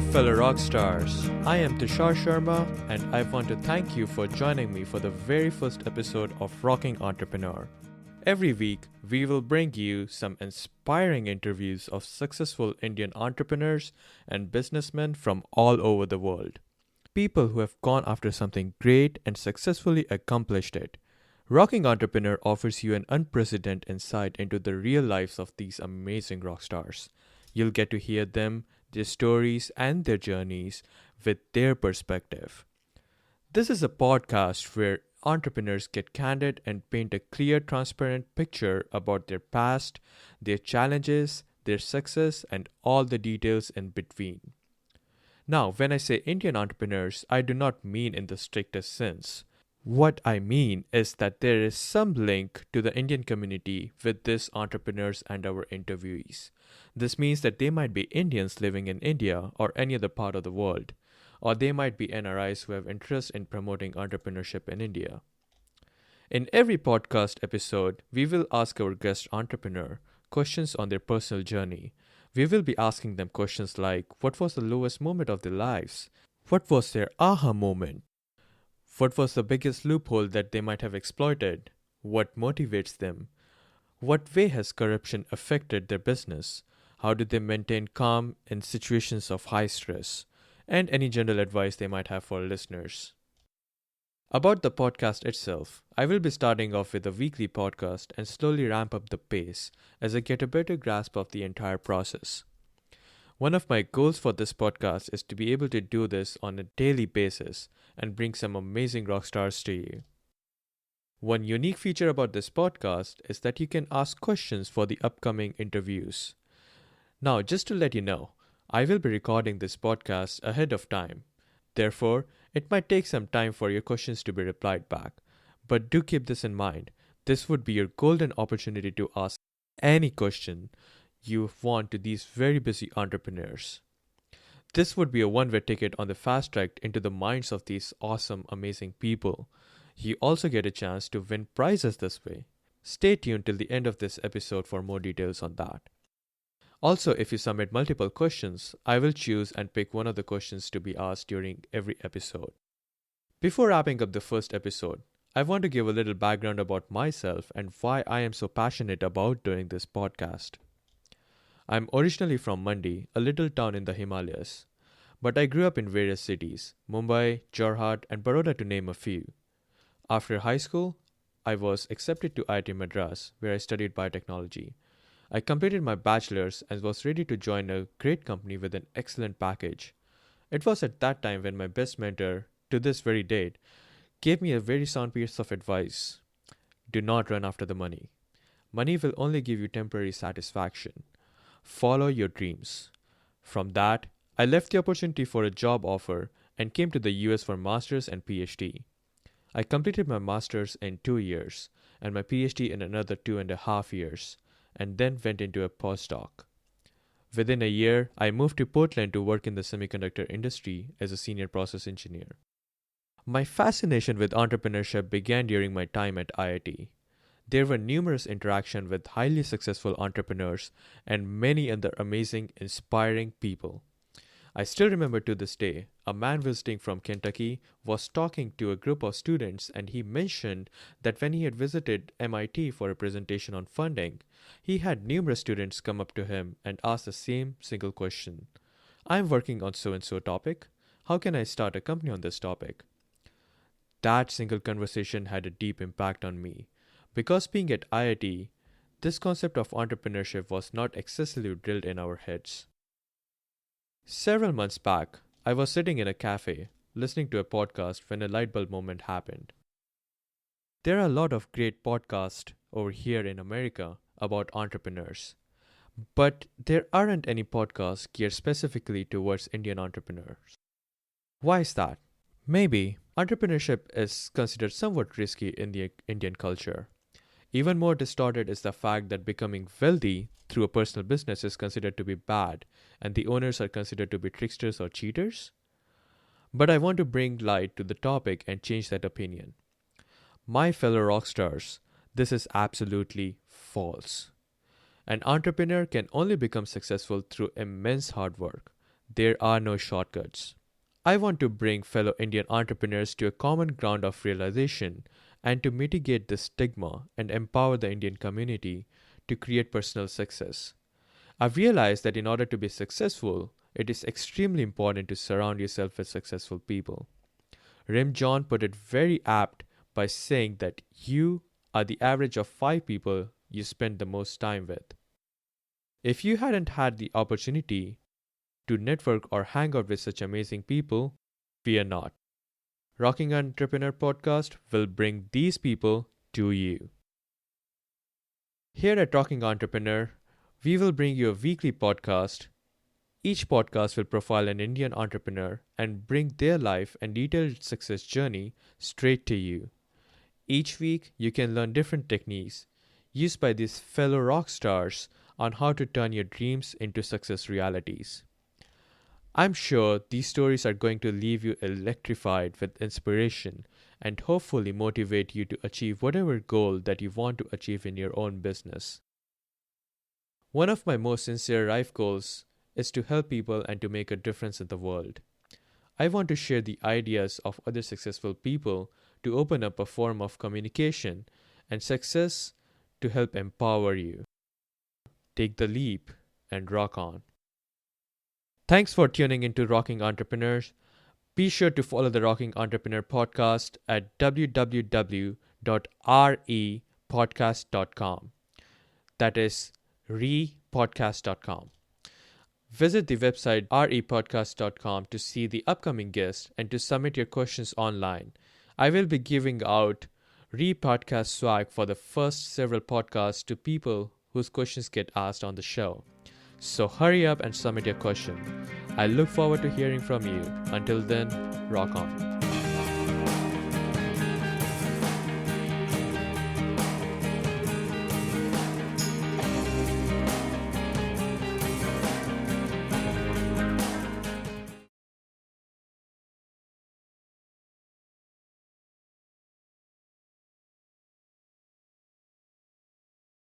fellow rockstars. I am Tushar Sharma, and I want to thank you for joining me for the very first episode of Rocking Entrepreneur. Every week, we will bring you some inspiring interviews of successful Indian entrepreneurs and businessmen from all over the world. People who have gone after something great and successfully accomplished it. Rocking Entrepreneur offers you an unprecedented insight into the real lives of these amazing rock stars. You'll get to hear them, their stories, and their journeys with their perspective. This is a podcast where entrepreneurs get candid and paint a clear, transparent picture about their past, their challenges, their success, and all the details in between. Now, when I say Indian entrepreneurs, I do not mean in the strictest sense. What I mean is that there is some link to the Indian community with these entrepreneurs and our interviewees. This means that they might be Indians living in India or any other part of the world, or they might be NRIs who have interest in promoting entrepreneurship in India. In every podcast episode, we will ask our guest entrepreneur questions on their personal journey. We will be asking them questions like, what was the lowest moment of their lives? What was their aha moment? What was the biggest loophole that they might have exploited? What motivates them? What way has corruption affected their business? How do they maintain calm in situations of high stress? And any general advice they might have for listeners. About the podcast itself, I will be starting off with a weekly podcast and slowly ramp up the pace as I get a better grasp of the entire process. One of my goals for this podcast is to be able to do this on a daily basis and bring some amazing rock stars to you. One unique feature about this podcast is that you can ask questions for the upcoming interviews. Now, just to let you know, I will be recording this podcast ahead of time. Therefore, it might take some time for your questions to be replied back. But do keep this in mind. This would be your golden opportunity to ask any question you want to these very busy entrepreneurs. This would be a one-way ticket on the fast track into the minds of these awesome, amazing people. You also get a chance to win prizes this way. Stay tuned till the end of this episode for more details on that. Also, if you submit multiple questions, I will choose and pick one of the questions to be asked during every episode. Before wrapping up the first episode, I want to give a little background about myself and why I am so passionate about doing this podcast. I'm originally from Mandi, a little town in the Himalayas, but I grew up in various cities, Mumbai, Jorhat, and Baroda to name a few. After high school, I was accepted to IIT Madras, where I studied biotechnology. I completed my bachelor's and was ready to join a great company with an excellent package. It was at that time when my best mentor, to this very date, gave me a very sound piece of advice. Do not run after the money. Money will only give you temporary satisfaction. Follow your dreams. From that, I left the opportunity for a job offer and came to the US for master's and PhD. I completed my master's in 2 years and my PhD in another 2.5 years, and then went into a postdoc. Within a year, I moved to Portland to work in the semiconductor industry as a senior process engineer. My fascination with entrepreneurship began during my time at IIT. There were numerous interactions with highly successful entrepreneurs and many other amazing, inspiring people. I still remember to this day, a man visiting from Kentucky was talking to a group of students and he mentioned that when he had visited MIT for a presentation on funding, he had numerous students come up to him and ask the same single question. I'm working on so-and-so topic. How can I start a company on this topic? That single conversation had a deep impact on me. Because being at IIT, this concept of entrepreneurship was not excessively drilled in our heads. Several months back, I was sitting in a cafe, listening to a podcast when a light bulb moment happened. There are a lot of great podcasts over here in America about entrepreneurs, but there aren't any podcasts geared specifically towards Indian entrepreneurs. Why is that? Maybe entrepreneurship is considered somewhat risky in the Indian culture. Even more distorted is the fact that becoming wealthy through a personal business is considered to be bad, and the owners are considered to be tricksters or cheaters. But I want to bring light to the topic and change that opinion. My fellow rockstars, this is absolutely false. An entrepreneur can only become successful through immense hard work. there are no shortcuts. I want to bring fellow Indian entrepreneurs to a common ground of realization and to mitigate the stigma and empower the Indian community to create personal success. I've realized that in order to be successful, it is extremely important to surround yourself with successful people. Rim John put it very apt by saying that you are the average of 5 people you spend the most time with. If you hadn't had the opportunity to network or hang out with such amazing people, fear not. Rocking Entrepreneur Podcast will bring these people to you. Here at Rocking Entrepreneur, we will bring you a weekly podcast. Each podcast will profile an Indian entrepreneur and bring their life and detailed success journey straight to you. Each week, you can learn different techniques used by these fellow rock stars on how to turn your dreams into success realities. I'm sure these stories are going to leave you electrified with inspiration and hopefully motivate you to achieve whatever goal that you want to achieve in your own business. One of my most sincere life goals is to help people and to make a difference in the world. I want to share the ideas of other successful people to open up a form of communication and success to help empower you. Take the leap and rock on. Thanks for tuning into Rocking Entrepreneurs. Be sure to follow the Rocking Entrepreneur podcast at www.repodcast.com. That is repodcast.com. Visit the website repodcast.com to see the upcoming guests and to submit your questions online. I will be giving out repodcast swag for the first several podcasts to people whose questions get asked on the show. So hurry up and submit your question. I look forward to hearing from you. Until then, rock on.